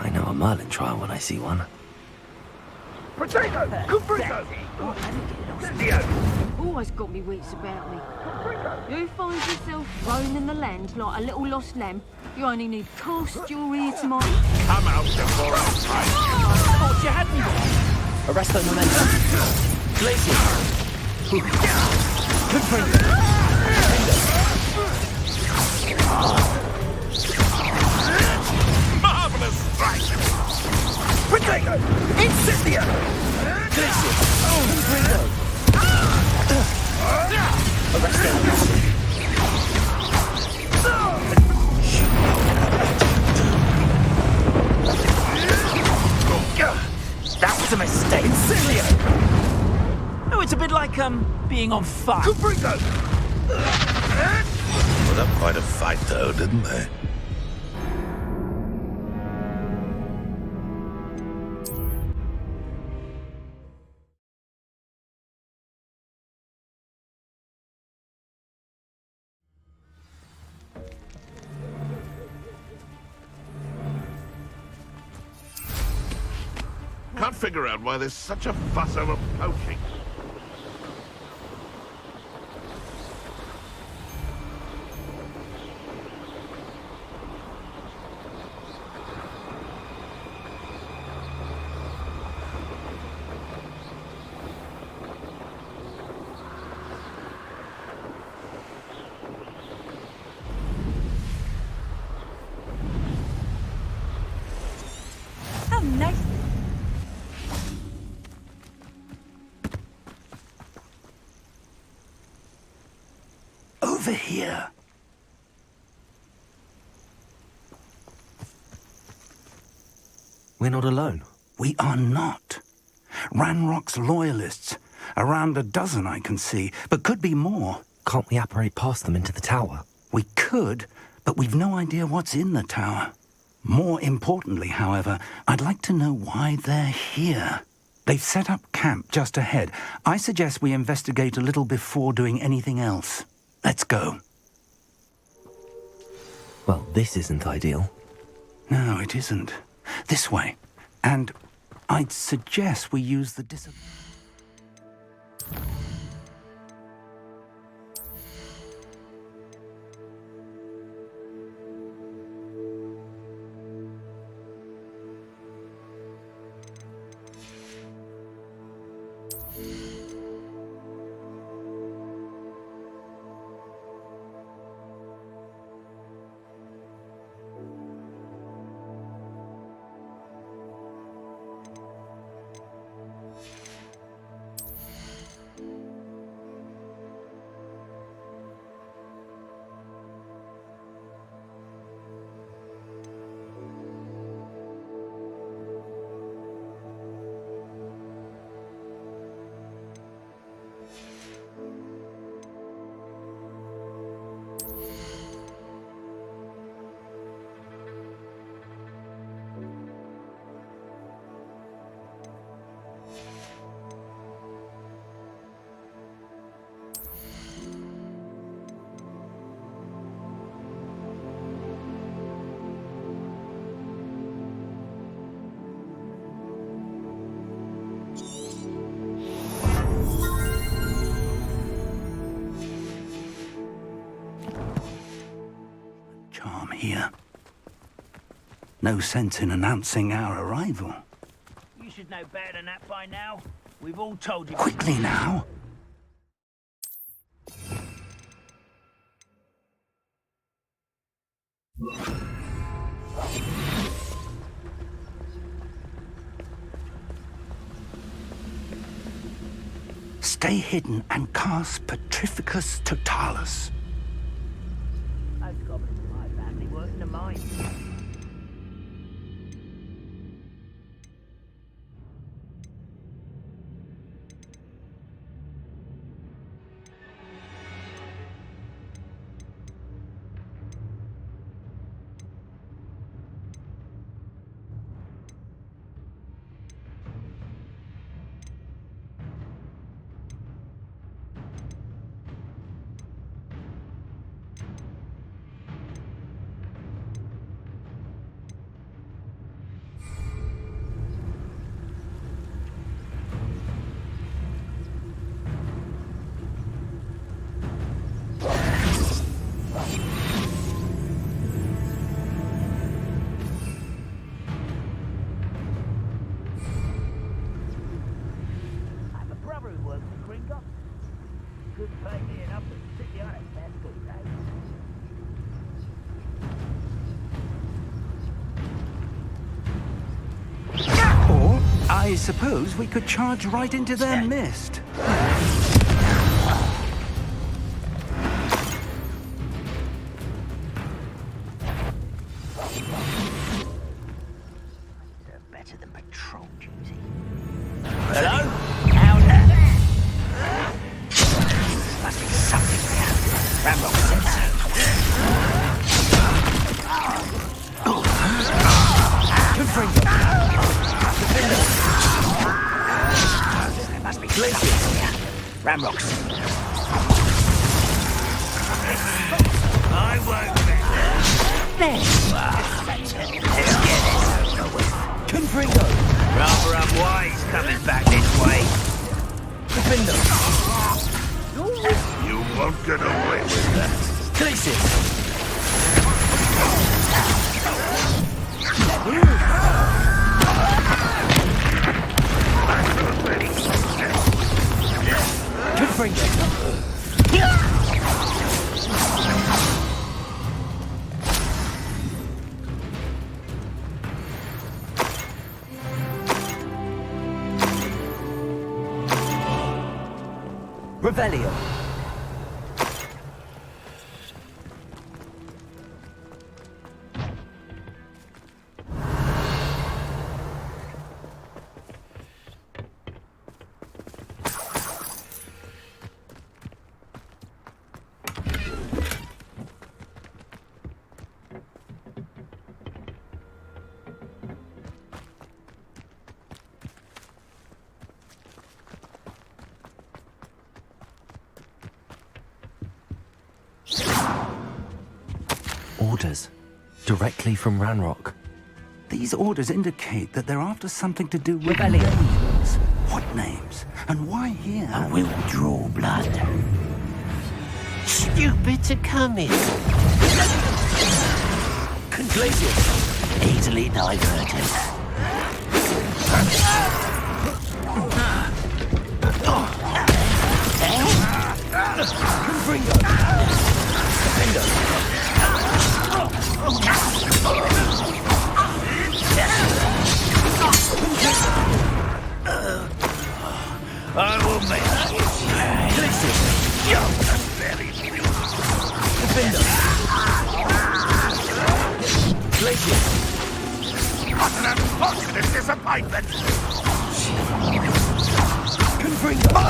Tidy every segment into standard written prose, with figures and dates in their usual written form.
I know a Merlin trial when I see one. Potato! Cubrito! Neo! Always got me wits about me. You find yourself roaming in the land like a little lost lamb, you only need cast your ear to mine. Come out before I strike! Thought you had me. Arrest that momentum. Blazing. Marvelous strike! Potato! Incendio! Arrest that momentum. That was a mistake. Incendio! Oh, it's a bit like, being on fire. Cubrito! Put up quite a fight, though, didn't they? Can't figure out why there's such a fuss over poking. Oh, nice. Over here. We're not alone. We are not. Ranrock's loyalists. Around a dozen I can see, but could be more. Can't we apparate past them into the tower? We could, but we've no idea what's in the tower. More importantly, however, I'd like to know why they're here. They've set up camp just ahead. I suggest we investigate a little before doing anything else. Let's go. Well, this isn't ideal. No, it isn't. This way. And I'd suggest we use the here. No sense in announcing our arrival. You should know better than that by now. We've all told you. Quickly now. Stay hidden and cast Petrificus Totalis. Most goblins in my family work in the mines. I suppose we could charge right into their mist. Better than patrol duty. Hello? Out there. Must be something there. Ramrock sensor. Confringo. There must be glaciers here. Ramrocks. I won't bet. There you are. Let's get it over with. Confringo. Rather unwise coming back this way. Confringo. You won't get away with that. Glaciers. Confringo. Revelio. Orders. Directly from Ranrock. These orders indicate that they're after something to do with Rebellion. names. What names? And why here? I will draw blood. Stupid to come in. Glaciers. Easily diverted. Confringo. Defender. I will make it. Glaciers. Defender. Glaciers. What an unfortunate disappointment! Confringo.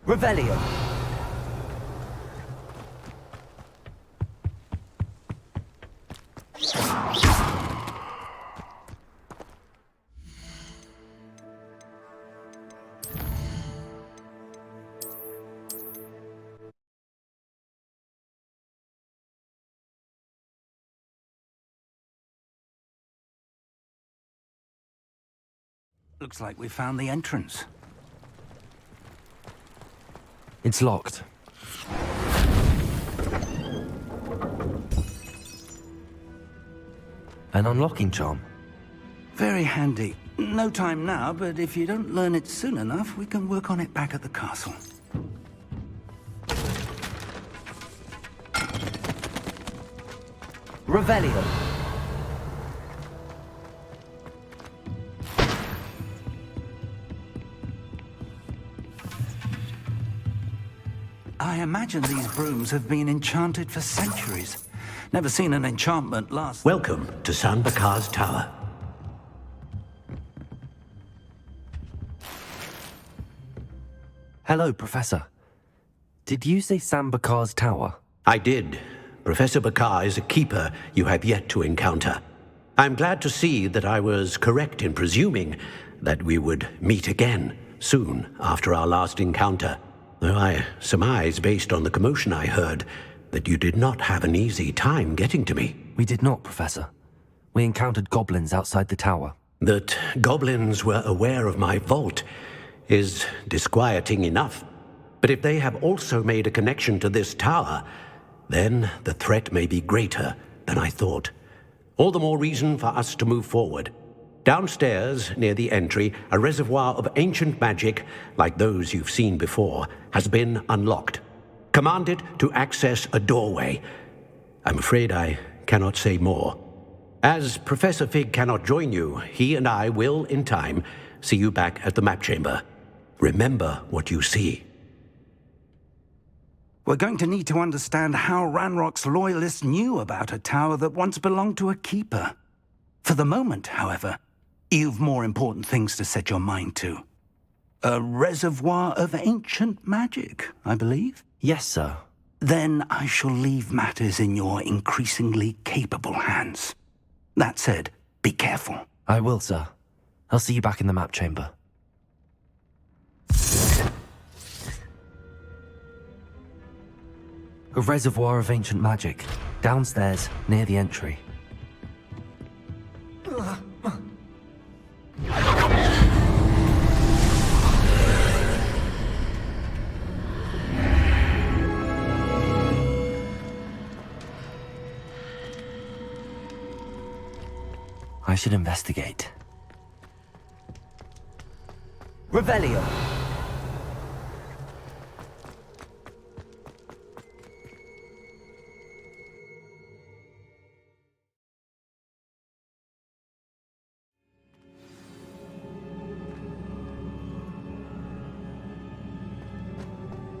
Revelio. Looks like we found the entrance. It's locked. An unlocking charm. Very handy. No time now, but if you don't learn it soon enough, we can work on it back at the castle. Revelio. I imagine these brooms have been enchanted for centuries. Never seen an enchantment last... Welcome to San Bakar's Tower. Hello, Professor. Did you say San Bakar's tower? I did. Professor Bakar is a keeper you have yet to encounter. I'm glad to see that I was correct in presuming that we would meet again soon after our last encounter. Though I surmise, based on the commotion I heard, that you did not have an easy time getting to me. We did not, Professor. We encountered goblins outside the tower. That goblins were aware of my vault is disquieting enough. But if they have also made a connection to this tower, then the threat may be greater than I thought. All the more reason for us to move forward. Downstairs, near the entry, a reservoir of ancient magic, like those you've seen before, has been unlocked. Command it to access a doorway. I'm afraid I cannot say more. As Professor Fig cannot join you, he and I will, in time, see you back at the map chamber. Remember what you see. We're going to need to understand how Ranrock's loyalists knew about a tower that once belonged to a keeper. For the moment, however, you've more important things to set your mind to. A reservoir of ancient magic, I believe? Yes, sir. Then I shall leave matters in your increasingly capable hands. That said, be careful. I will, sir. I'll see you back in the map chamber. A reservoir of ancient magic, downstairs, near the entry. I should investigate. Revelio.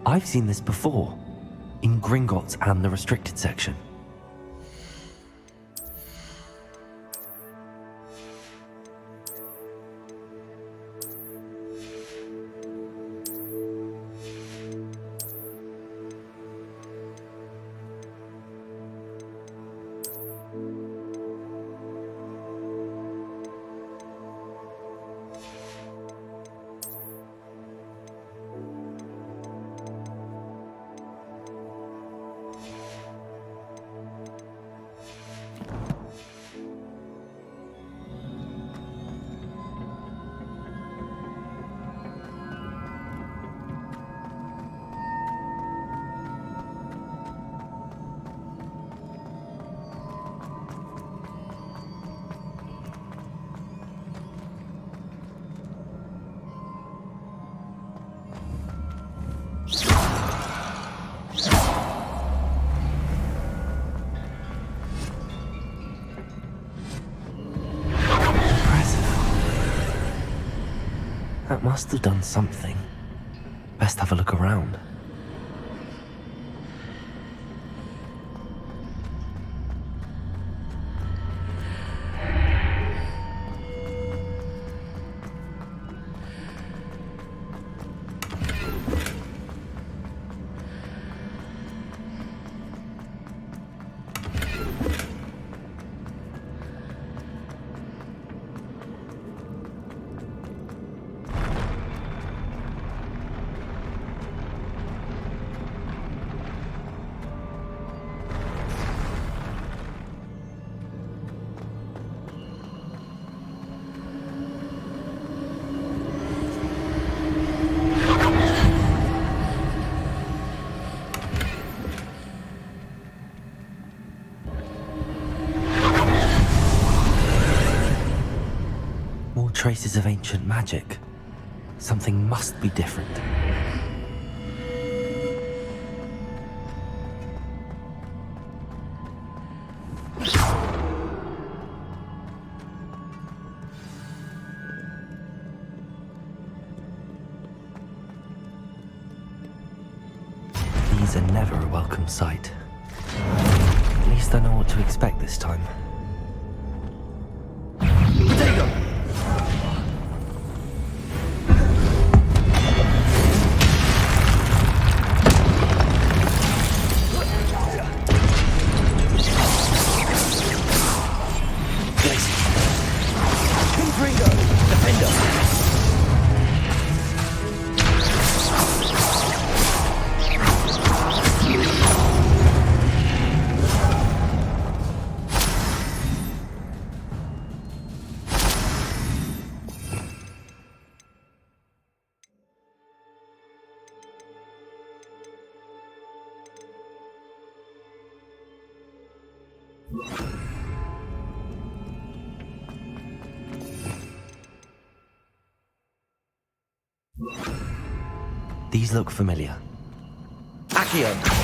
I've seen this before, in Gringotts and the restricted section. That must have done something. Best have a look around. traces of ancient magic. Something must be different. These are never a welcome sight. At least I know what to expect this time. There you go. These look familiar. Accio.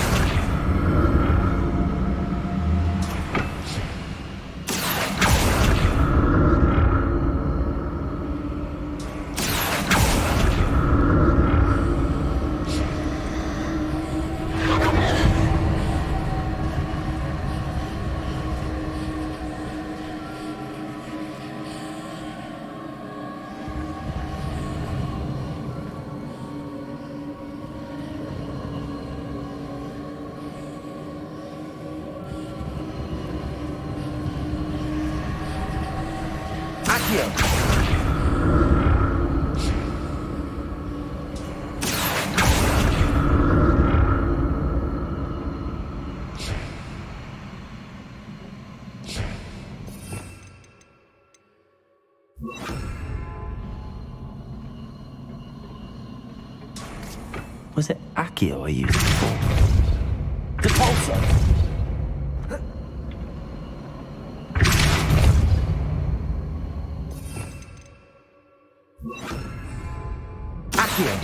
Was it Accio I used before? Depulso. Accio.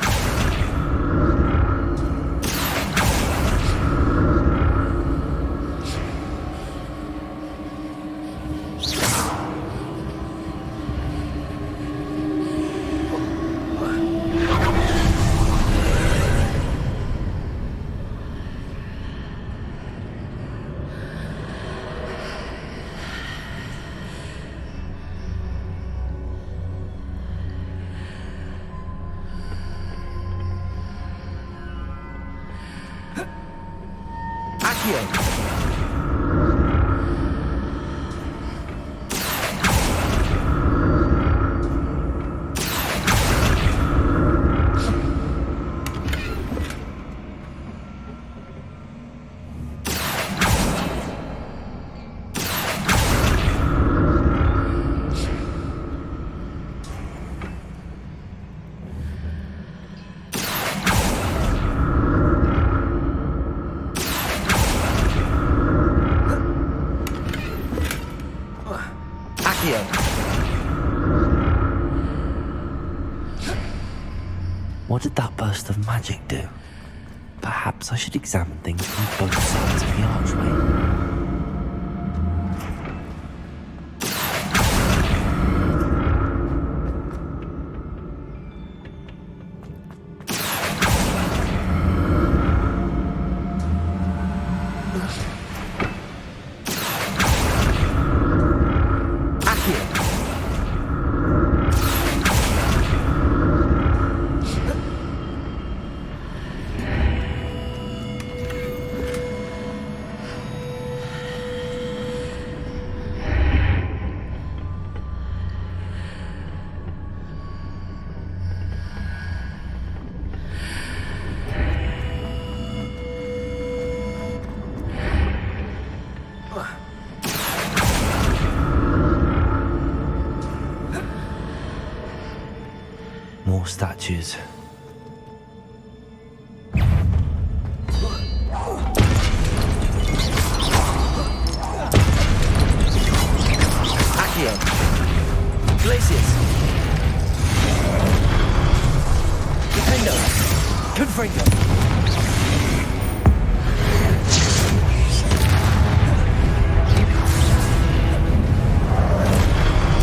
What did that burst of magic do? Perhaps I should examine things from both sides of the archway. More statues. Accio. Glacius. Confringo.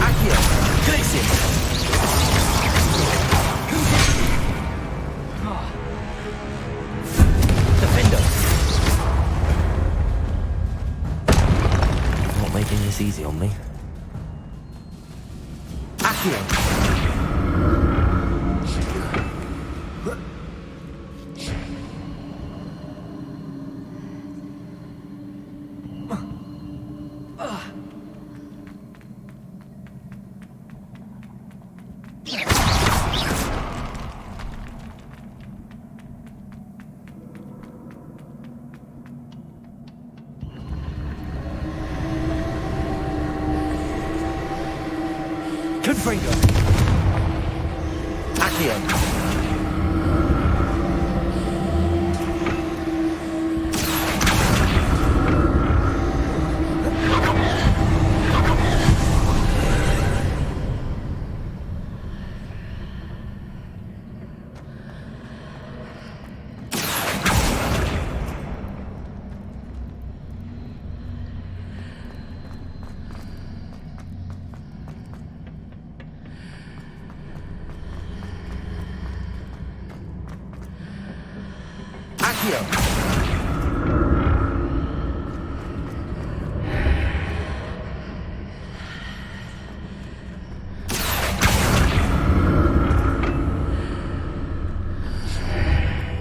Accio. Glitzy. Defendo. Not making this easy on me. Accio. Confringo. Accio.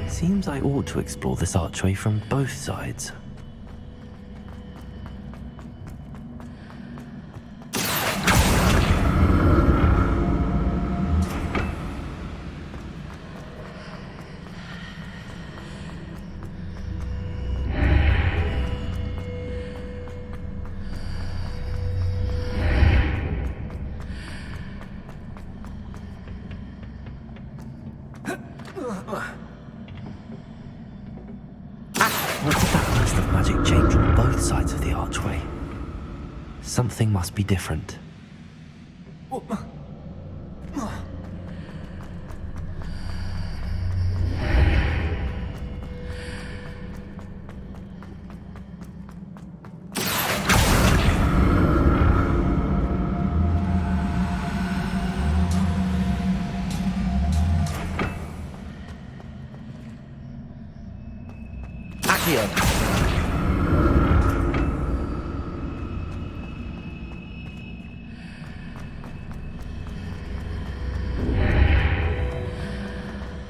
Seems I ought to explore this archway from both sides. What did that burst of magic change on both sides of the archway? Something must be different.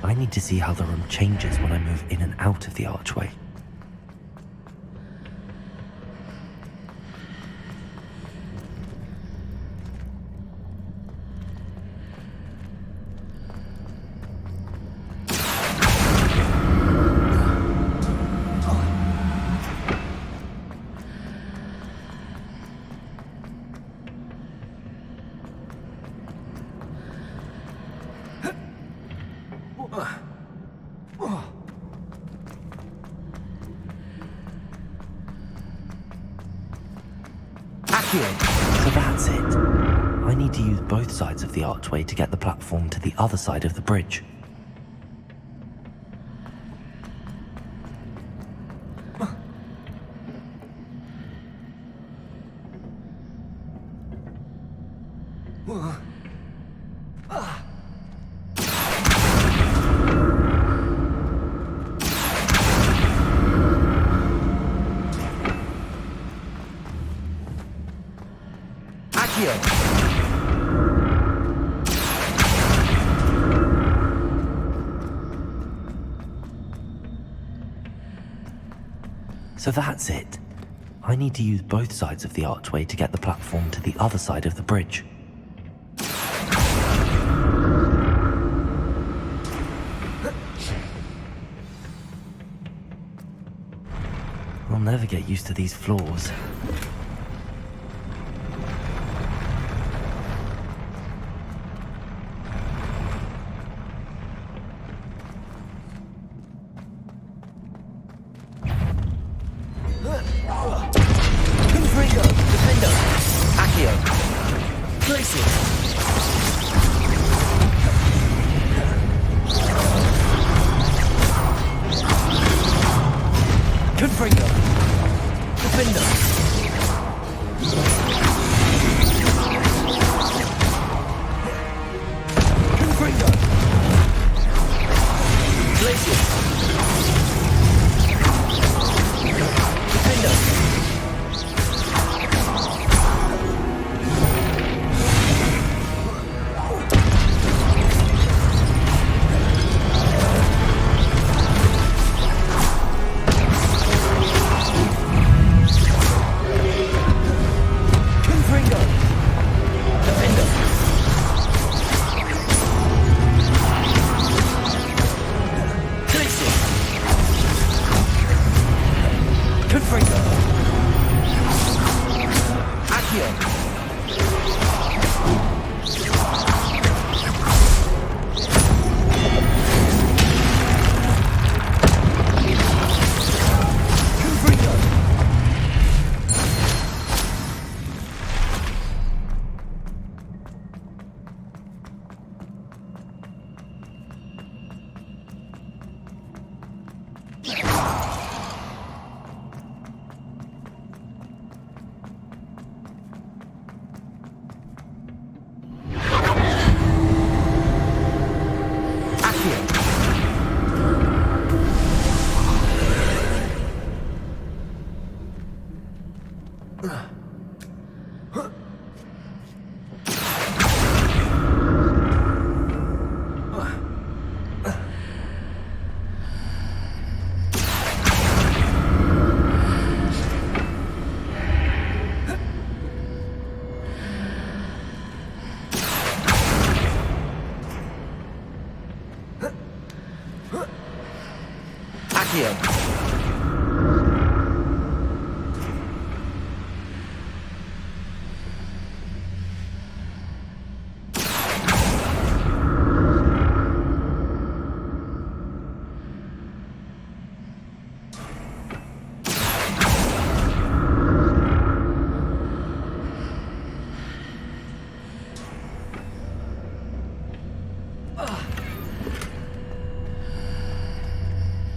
I need to see how the room changes when I move in and out of the archway. So that's it. I need to use both sides of the archway to get the platform to the other side of the bridge. So that's it. I need to use both sides of the archway to get the platform to the other side of the bridge. I'll never get used to these floors.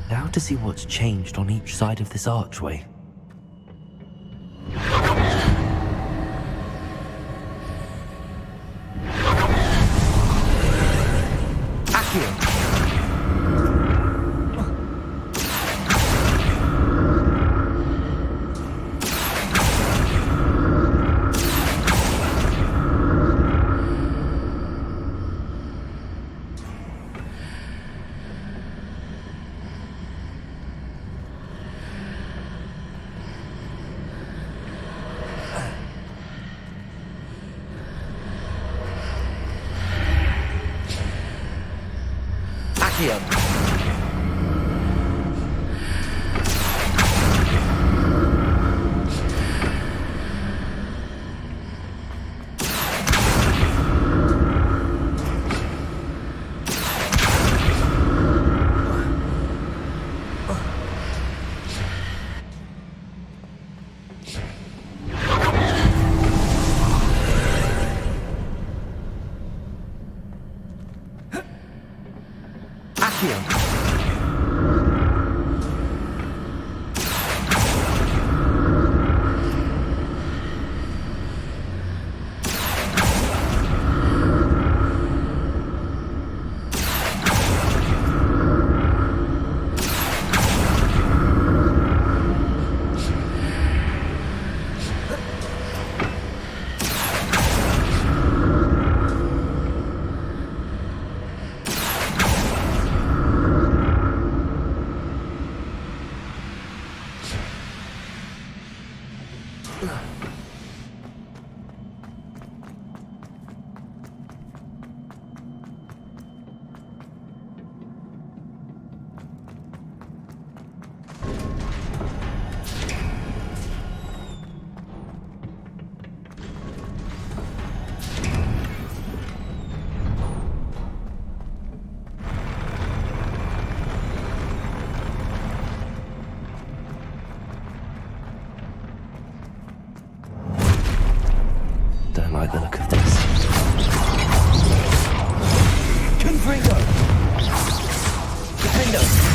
Now to see what's changed on each side of this archway. Don't like the look of this. Confringo! Defender!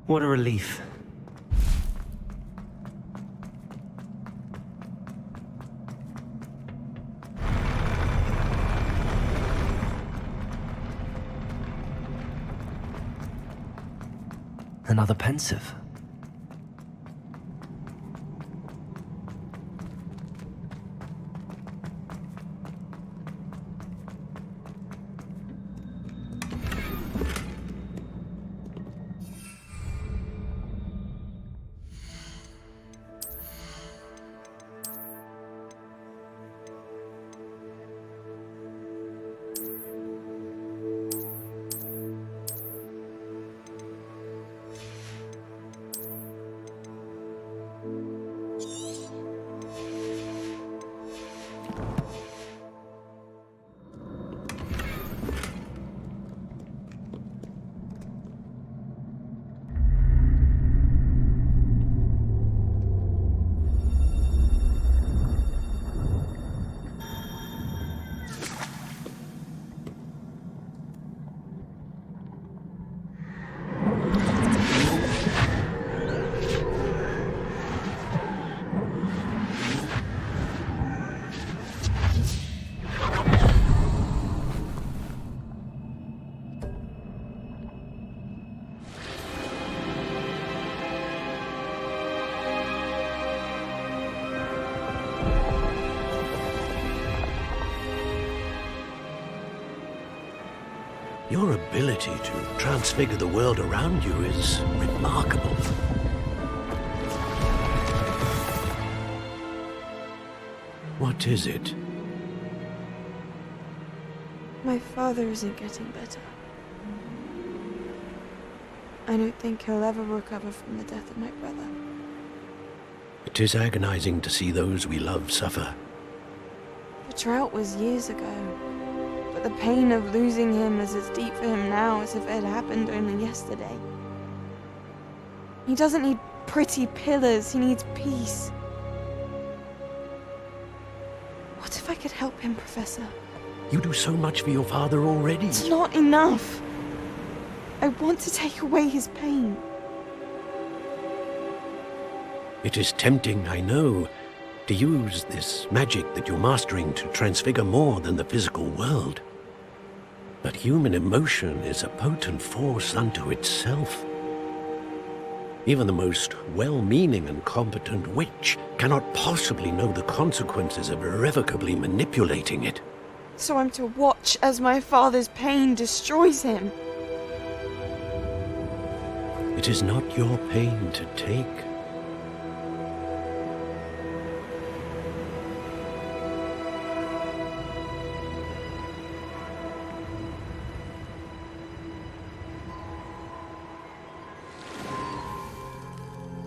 What a relief. Another pensive. Your ability to transfigure the world around you is remarkable. What is it? My father isn't getting better. I don't think he'll ever recover from the death of my brother. It is agonizing to see those we love suffer. The drought was years ago, but the pain of losing him is as deep for him now as if it had happened only yesterday. He doesn't need pretty pillars, he needs peace. What if I could help him, Professor? You do so much for your father already. It's not enough. I want to take away his pain. It is tempting, I know, to use this magic that you're mastering to transfigure more than the physical world. But human emotion is a potent force unto itself. Even the most well-meaning and competent witch cannot possibly know the consequences of irrevocably manipulating it. So I'm to watch as my father's pain destroys him. It is not your pain to take.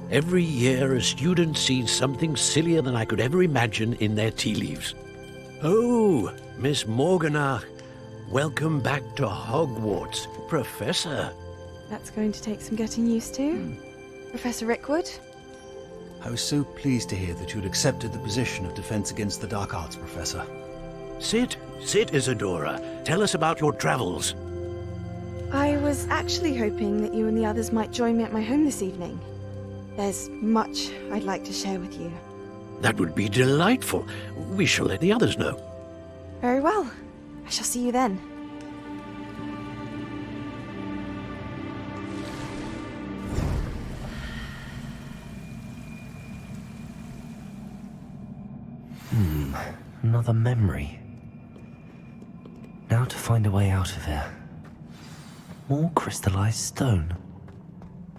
Every year, a student sees something sillier than I could ever imagine in their tea leaves. Oh, Miss Morganach, welcome back to Hogwarts, Professor. That's going to take some getting used to. Professor Rickwood? I was so pleased to hear that you'd accepted the position of Defense Against the Dark Arts, Professor. Sit, Isadora. Tell us about your travels. I was actually hoping that you and the others might join me at my home this evening. There's much I'd like to share with you. That would be delightful. We shall let the others know. Very well. I shall see you then. Another memory. Now to find a way out of here. More crystallized stone.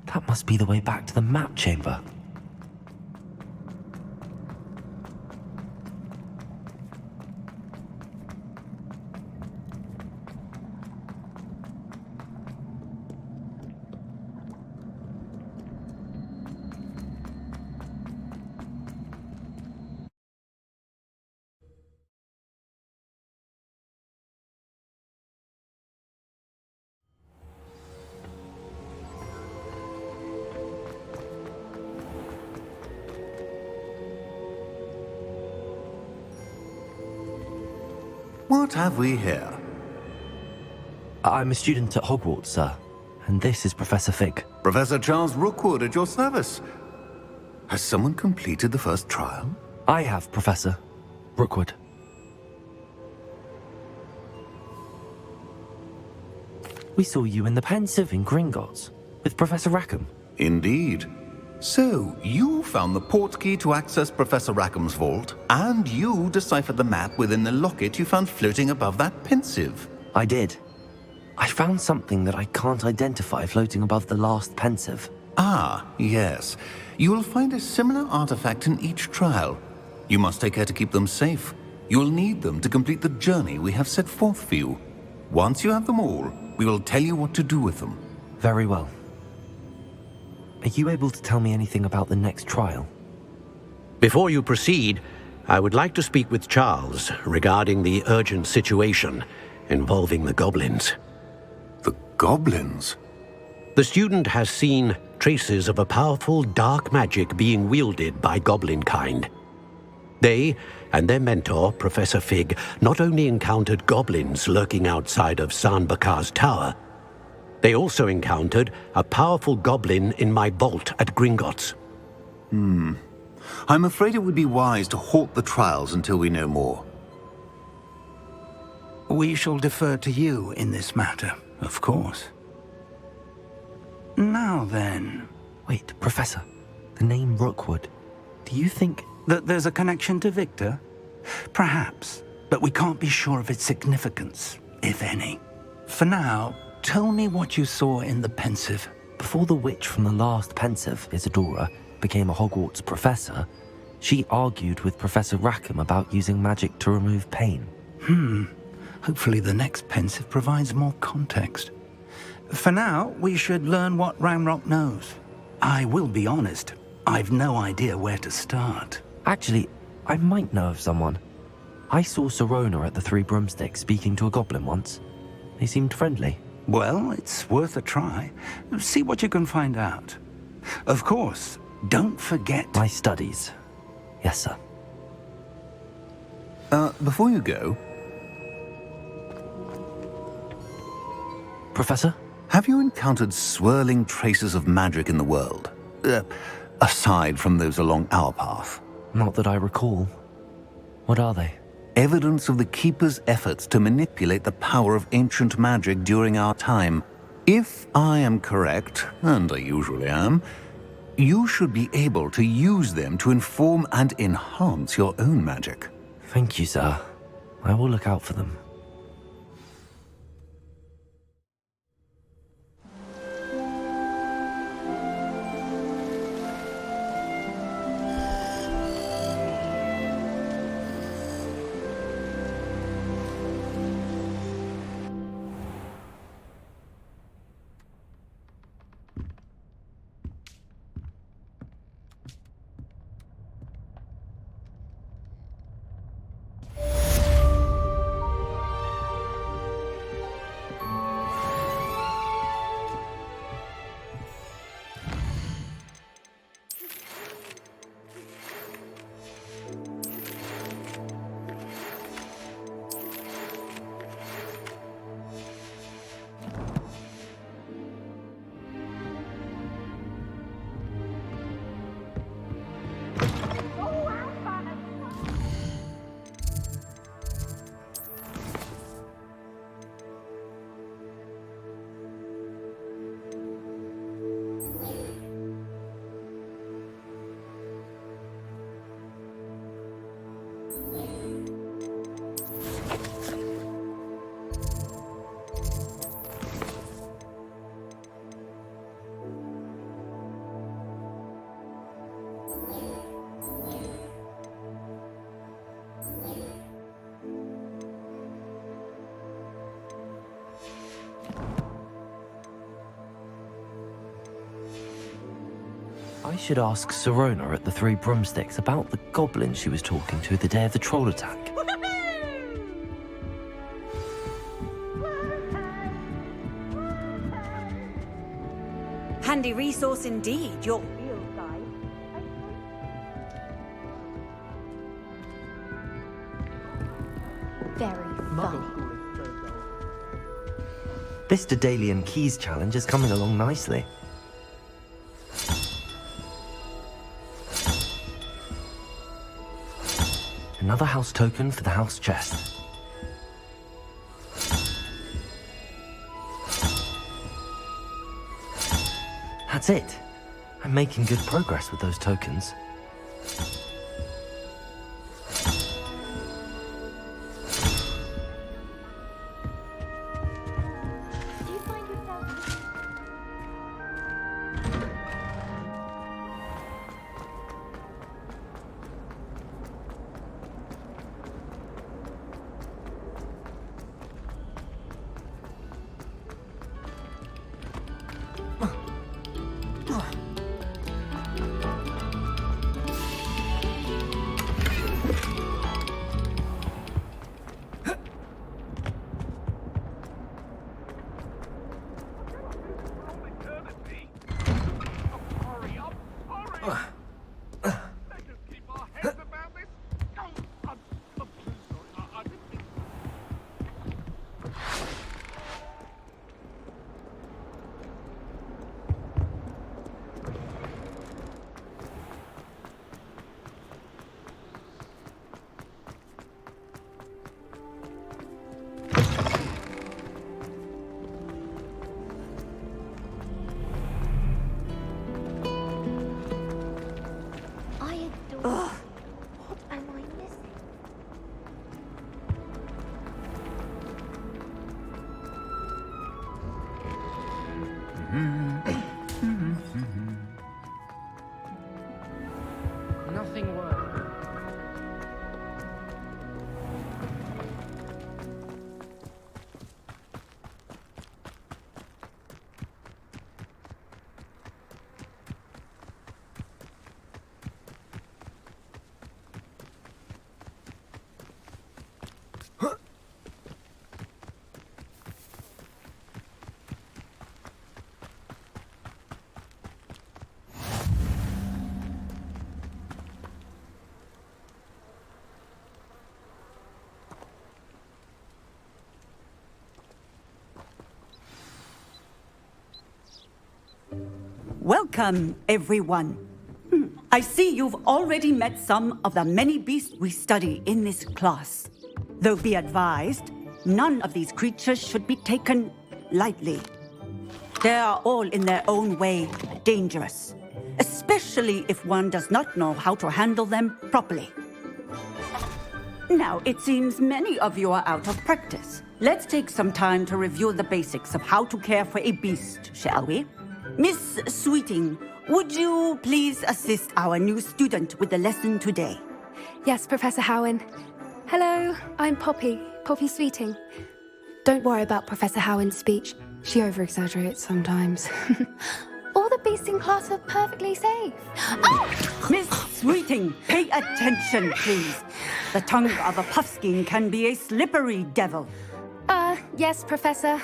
That must be the way back to the map chamber. What have we here? I'm a student at Hogwarts, sir. and this is Professor Fig. Professor Charles Rookwood at your service. Has someone completed the first trial? I have, Professor Rookwood. We saw you in the Pensive in Gringotts with Professor Rackham. Indeed. So, you found the port key to access Professor Rackham's vault, and you deciphered the map within the locket you found floating above that Pensive. I did. I found something that I can't identify floating above the last Pensive. Ah, yes. You will find a similar artifact in each trial. You must take care to keep them safe. You will need them to complete the journey we have set forth for you. Once you have them all, we will tell you what to do with them. Very well. Are you able to tell me anything about the next trial? Before you proceed, I would like to speak with Charles regarding the urgent situation involving the goblins. The goblins? The student has seen traces of a powerful dark magic being wielded by goblin kind. They and their mentor, Professor Fig, not only encountered goblins lurking outside of Sanbakar's tower, they also encountered a powerful goblin in my vault at Gringotts. I'm afraid it would be wise to halt the trials until we know more. We shall defer to you in this matter, of course. Now then... Wait, Professor. The name Rookwood. Do you think... that there's a connection to Victor? Perhaps, but we can't be sure of its significance, if any. For now, tell me what you saw in the Pensive. Before the witch from the last Pensive, Isadora, became a Hogwarts professor, she argued with Professor Rackham about using magic to remove pain. Hopefully the next Pensive provides more context. For now, we should learn what Ranrock knows. I will be honest, I've no idea where to start. Actually, I might know of someone. I saw Sirona at the Three Broomsticks speaking to a goblin once. They seemed friendly. Well, it's worth a try. See what you can find out. Of course, don't forget... My studies. Yes, sir. Before you go... Professor? Have you encountered swirling traces of magic in the world? Aside from those along our path? Not that I recall. What are they? Evidence of the Keeper's efforts to manipulate the power of ancient magic during our time. If I am correct, and I usually am, you should be able to use them to inform and enhance your own magic. Thank you, sir. I will look out for them. I should ask Sirona at the Three Broomsticks about the goblin she was talking to the day of the troll attack. Handy resource indeed, your field guide. Very funny. This Daedalian Keys challenge is coming along nicely. Another house token for the house chest. That's it. I'm making good progress with those tokens. Nothing works. Welcome, everyone. I see you've already met some of the many beasts we study in this class. Though be advised, none of these creatures should be taken lightly. They are all in their own way dangerous, especially if one does not know how to handle them properly. Now, it seems many of you are out of practice. Let's take some time to review the basics of how to care for a beast, shall we? Miss Sweeting, would you please assist our new student with the lesson today? Yes, Professor Howen. Hello, I'm Poppy Sweeting. Don't worry about Professor Howen's speech. She over-exaggerates sometimes. All the beasts in class are perfectly safe. Oh! Miss Sweeting, pay attention, please. The tongue of a puffskein can be a slippery devil. Yes, Professor.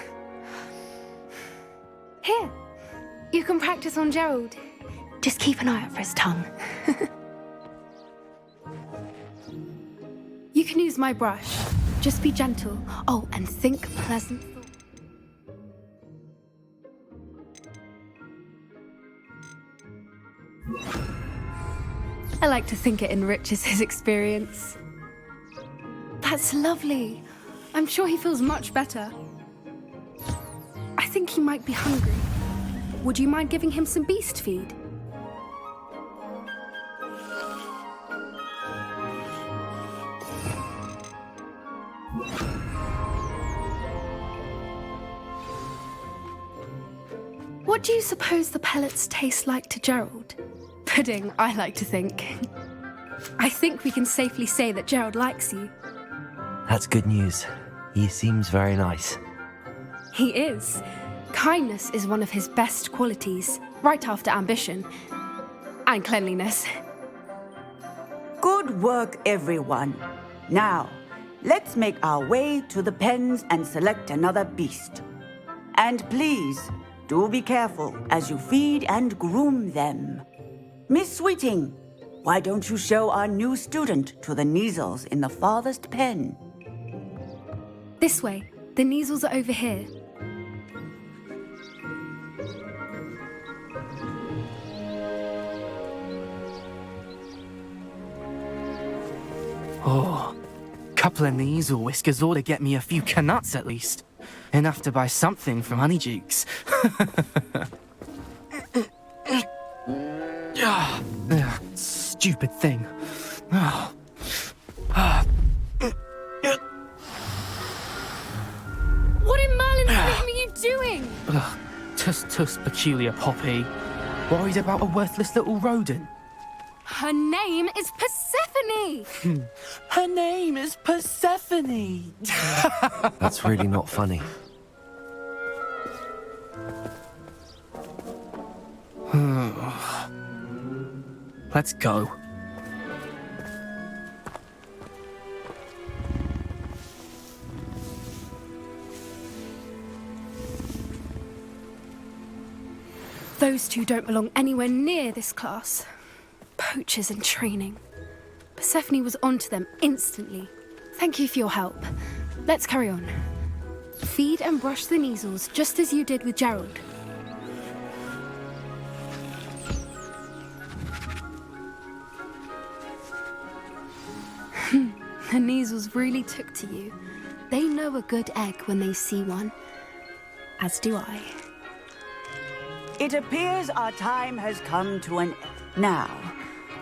Here. You can practice on Gerald. Just keep an eye out for his tongue. You can use my brush. Just be gentle. Oh, and think pleasant thoughts. I like to think it enriches his experience. That's lovely. I'm sure he feels much better. I think he might be hungry. Would you mind giving him some beast feed? What do you suppose the pellets taste like to Gerald? Pudding, I like to think. I think we can safely say that Gerald likes you. That's good news. He seems very nice. He is. Kindness is one of his best qualities, right after ambition. And cleanliness. Good work, everyone. Now, let's make our way to the pens and select another beast. And please, do be careful as you feed and groom them. Miss Sweeting, why don't you show our new student to the Neasels in the farthest pen? This way. The Neasels are over here. Oh, couple of Neasel whiskers ought to get me a few canuts at least. Enough to buy something from Honeydukes. Stupid thing. What in Merlin's name are you doing? Tuss, peculiar Poppy. Worried about a worthless little rodent? Her name is Persephone! Her name is Persephone! That's really not funny. Let's go. Those two don't belong anywhere near this class. Poachers in training. Persephone was onto them instantly. Thank you for your help. Let's carry on. Feed and brush the Neasels just as you did with Gerald. The Neasels really took to you. They know a good egg when they see one. As do I. It appears our time has come to an end. Now,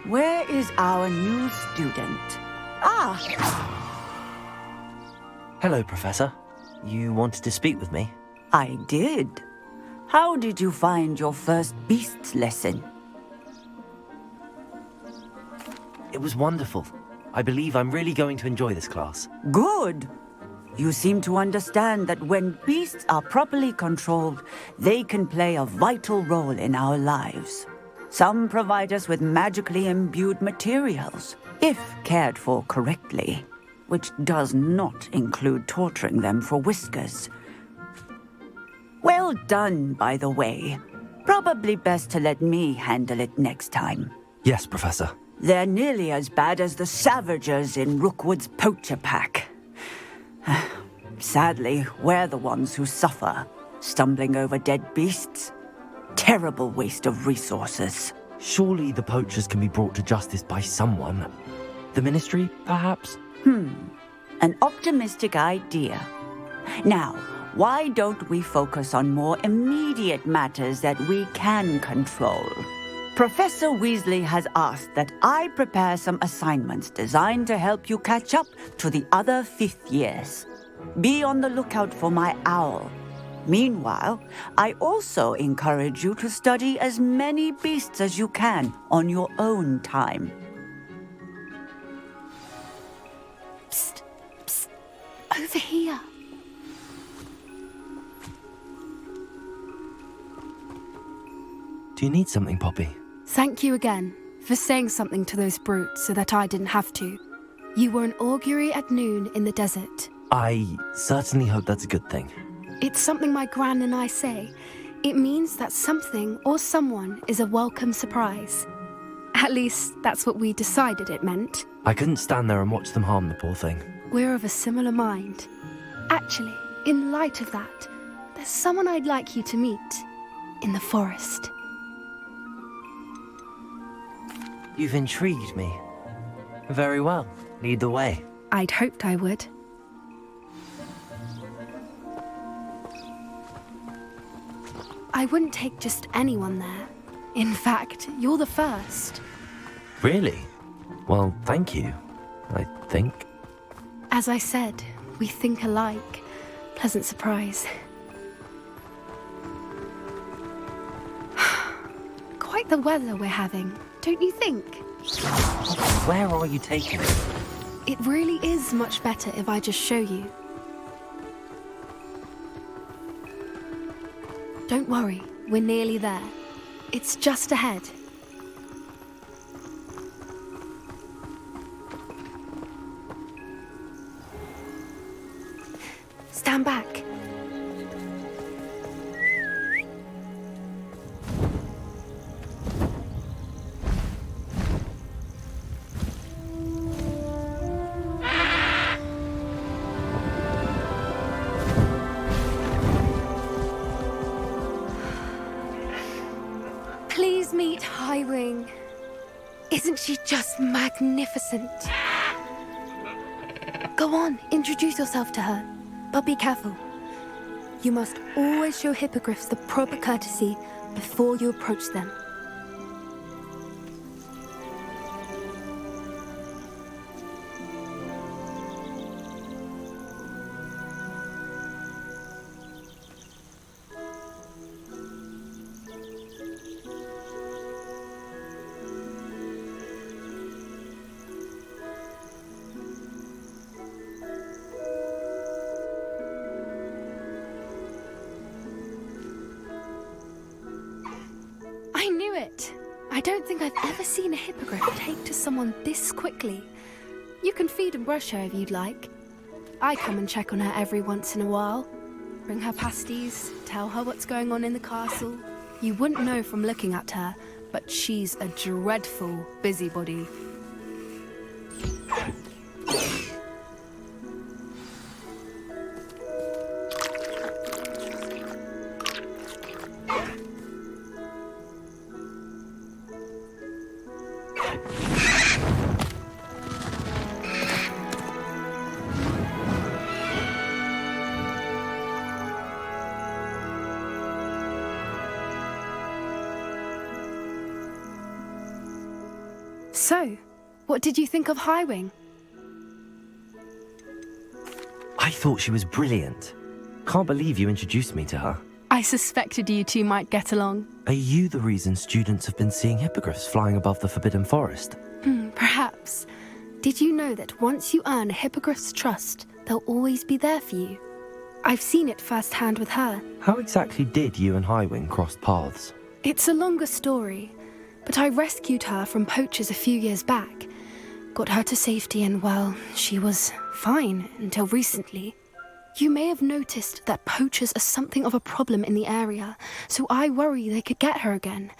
where is our new student? Ah! Hello, Professor. You wanted to speak with me? I did. How did you find your first beasts lesson? It was wonderful. I believe I'm really going to enjoy this class. Good. You seem to understand that when beasts are properly controlled, they can play a vital role in our lives. Some provide us with magically imbued materials, if cared for correctly, which does not include torturing them for whiskers. Well done, by the way. Probably best to let me handle it next time. Yes, Professor. They're nearly as bad as the Savagers in Rookwood's poacher pack. Sadly, we're the ones who suffer, stumbling over dead beasts. Terrible waste of resources. Surely the poachers can be brought to justice by someone. The Ministry, perhaps? An optimistic idea. Now, why don't we focus on more immediate matters that we can control? Professor Weasley has asked that I prepare some assignments designed to help you catch up to the other 5th years. Be on the lookout for my owl. Meanwhile, I also encourage you to study as many beasts as you can on your own time. Psst, psst, over here. Do you need something, Poppy? Thank you again for saying something to those brutes so that I didn't have to. You were an augury at noon in the desert. I certainly hope that's a good thing. It's something my gran and I say. It means that something or someone is a welcome surprise. At least, that's what we decided it meant. I couldn't stand there and watch them harm the poor thing. We're of a similar mind. Actually, in light of that, there's someone I'd like you to meet. In the forest. You've intrigued me. Very well. Lead the way. I'd hoped I would. I wouldn't take just anyone there. In fact, you're the first. Really? Well, thank you, I think. As I said, we think alike. Pleasant surprise. Quite the weather we're having, don't you think? Where are you taking me? It really is much better if I just show you. Don't worry, we're nearly there. It's just ahead. Stand back. Please meet Highwing. Isn't she just magnificent? Go on, introduce yourself to her. But be careful. You must always show hippogriffs the proper courtesy before you approach them. I don't think I've ever seen a hippogriff take to someone this quickly. You can feed and brush her if you'd like. I come and check on her every once in a while. Bring her pasties, tell her what's going on in the castle. You wouldn't know from looking at her, but she's a dreadful busybody. So, what did you think of Highwing? I thought she was brilliant. Can't believe you introduced me to her. I suspected you two might get along. Are you the reason students have been seeing hippogriffs flying above the Forbidden Forest? Perhaps. Did you know that once you earn a hippogriff's trust, they'll always be there for you? I've seen it firsthand with her. How exactly did you and Highwing cross paths? It's a longer story, but I rescued her from poachers a few years back. Got her to safety and, well, she was fine until recently. You may have noticed that poachers are something of a problem in the area, so I worry they could get her again.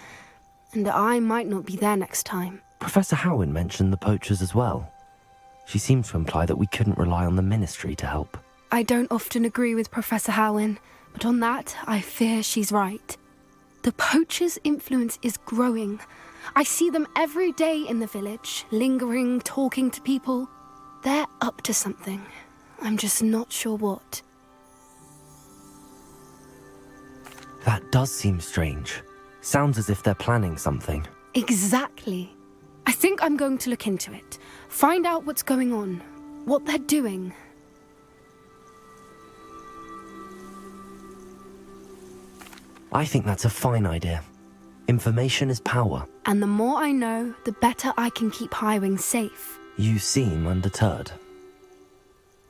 And I might not be there next time. Professor Howin mentioned the poachers as well. She seemed to imply that we couldn't rely on the Ministry to help. I don't often agree with Professor Howin, but on that, I fear she's right. The poachers' influence is growing. I see them every day in the village, lingering, talking to people. They're up to something. I'm just not sure what. That does seem strange. Sounds as if they're planning something. Exactly. I think I'm going to look into it. Find out what's going on, what they're doing. I think that's a fine idea. Information is power. And the more I know, the better I can keep Highwing safe. You seem undeterred.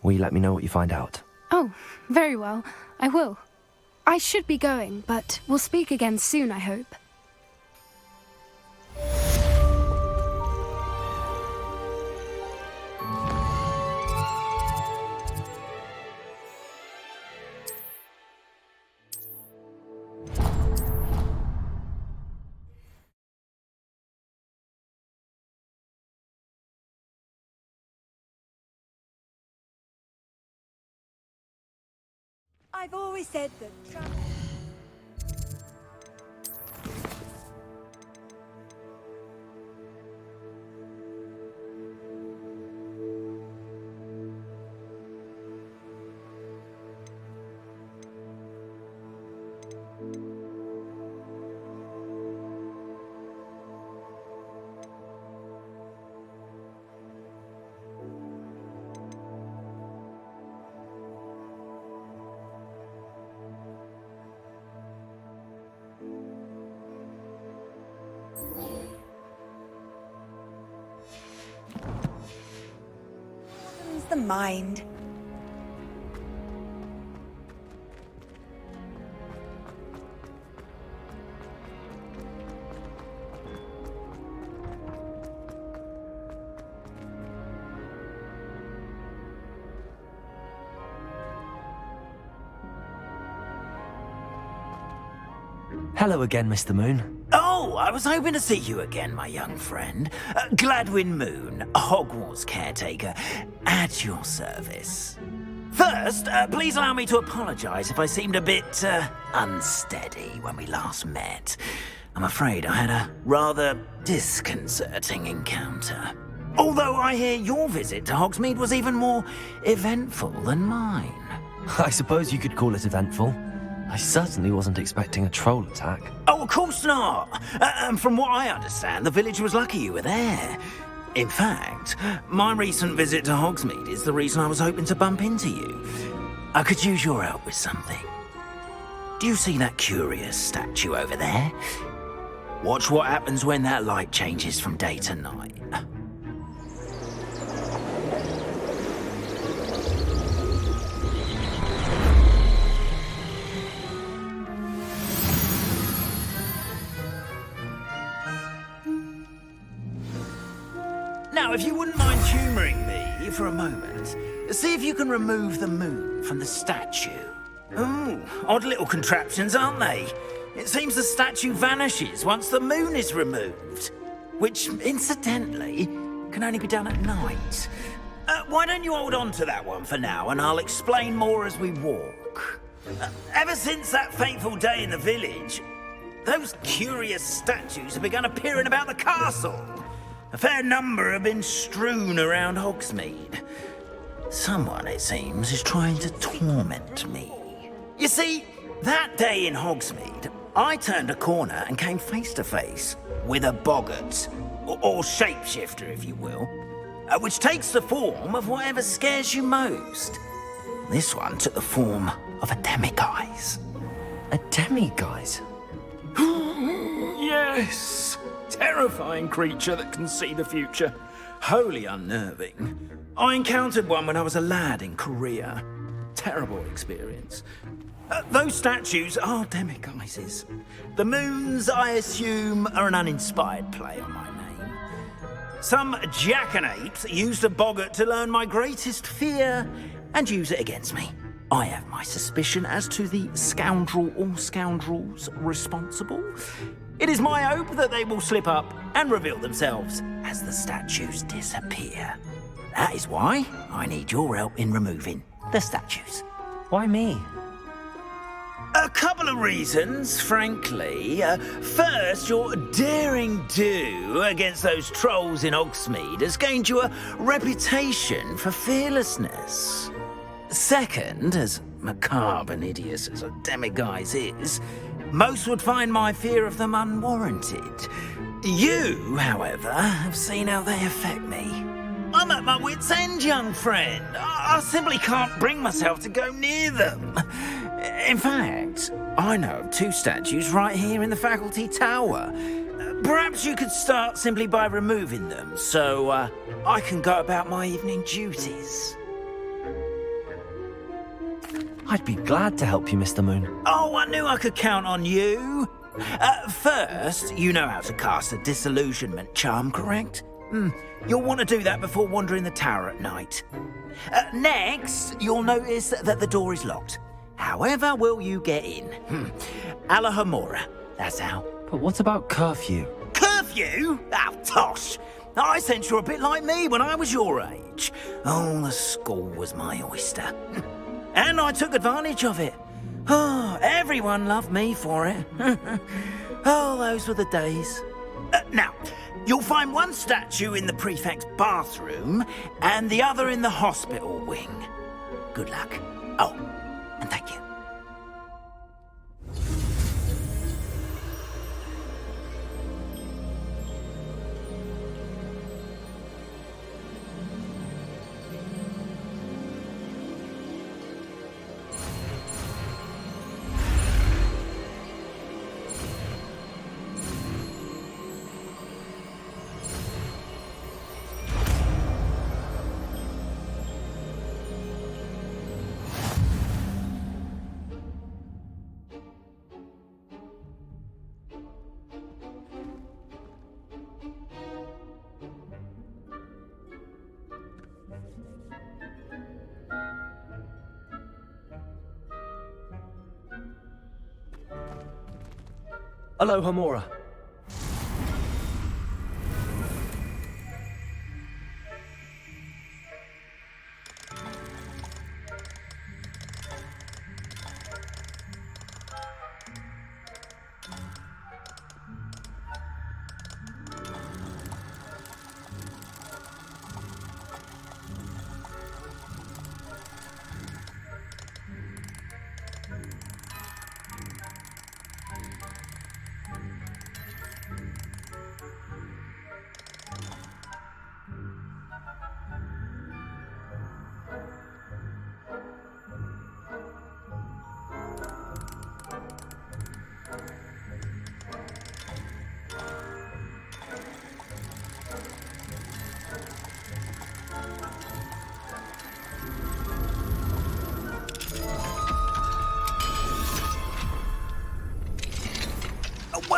Will you let me know what you find out? Oh, very well. I will. I should be going, but we'll speak again soon, I hope. I've always said that the mind. Hello again, Mr. Moon. Oh, I was hoping to see you again, my young friend. Gladwin Moon, Hogwarts caretaker, at your service. First, please allow me to apologize if I seemed a bit unsteady when we last met. I'm afraid I had a rather disconcerting encounter. Although I hear your visit to Hogsmeade was even more eventful than mine. I suppose you could call it eventful. I certainly wasn't expecting a troll attack. Oh, of course not. And from what I understand, the village was lucky you were there. In fact, my recent visit to Hogsmeade is the reason I was hoping to bump into you. I could use your help with something. Do you see that curious statue over there? Watch what happens when that light changes from day to night. Now, if you wouldn't mind humouring me for a moment, see if you can remove the moon from the statue. Ooh, odd little contraptions, aren't they? It seems the statue vanishes once the moon is removed, which, incidentally, can only be done at night. Why don't you hold on to that one for now, and I'll explain more as we walk. Ever since that fateful day in the village, those curious statues have begun appearing about the castle. A fair number have been strewn around Hogsmeade. Someone, it seems, is trying to torment me. You see, that day in Hogsmeade, I turned a corner and came face to face with a boggart, or shapeshifter, if you will, which takes the form of whatever scares you most. This one took the form of a demiguise. A demiguise? Yes! Terrifying creature that can see the future. Wholly unnerving. I encountered one when I was a lad in Korea. Terrible experience. Those statues are demiguises. The moons, I assume, are an uninspired play on my name. Some jackanapes used a boggart to learn my greatest fear and use it against me. I have my suspicion as to the scoundrel or scoundrels responsible. It is my hope that they will slip up and reveal themselves as the statues disappear. That is why I need your help in removing the statues. Why me? A couple of reasons, frankly. First, your daring do against those trolls in Hogsmeade has gained you a reputation for fearlessness. Second, as macabre and hideous as a demiguise is, most would find my fear of them unwarranted. You, however, have seen how they affect me. I'm at my wit's end, young friend. I simply can't bring myself to go near them. In fact, I know of two statues right here in the faculty tower. Perhaps you could start simply by removing them, so I can go about my evening duties. I'd be glad to help you, Mr. Moon. Oh, I knew I could count on you. First, you know how to cast a disillusionment charm, correct? You'll want to do that before wandering the tower at night. Next, you'll notice that the door is locked. However will you get in? Alahomora, that's how. But what about curfew? Curfew? Oh, tosh. I sense you're a bit like me when I was your age. Oh, the school was my oyster. And I took advantage of it. Oh, everyone loved me for it. Oh, those were the days. Now, you'll find one statue in the prefect's bathroom and the other in the hospital wing. Good luck. Oh, and thank you. Alohomora.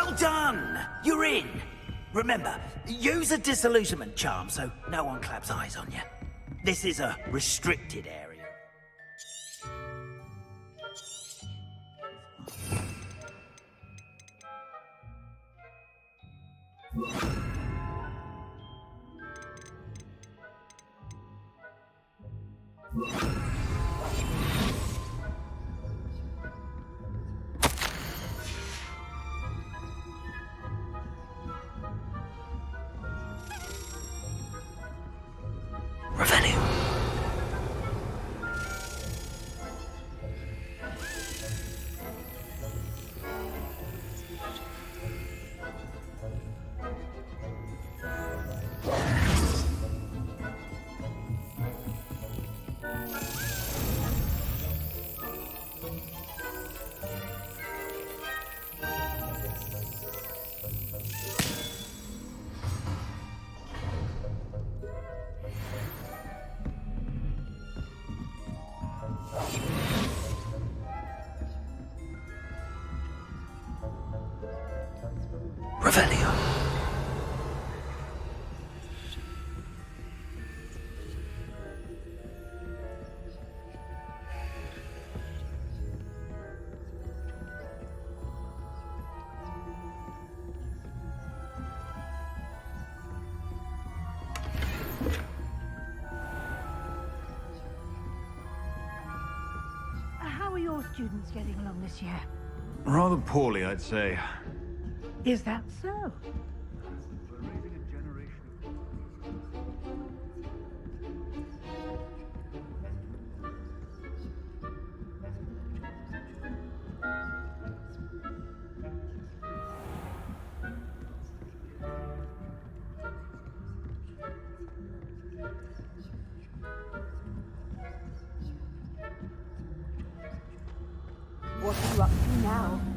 Well done! You're in! Remember, use a disillusionment charm so no one claps eyes on you. This is a restricted area. Revelio. How are your students getting along this year? Rather poorly, I'd say. Is that so? What are you up to now?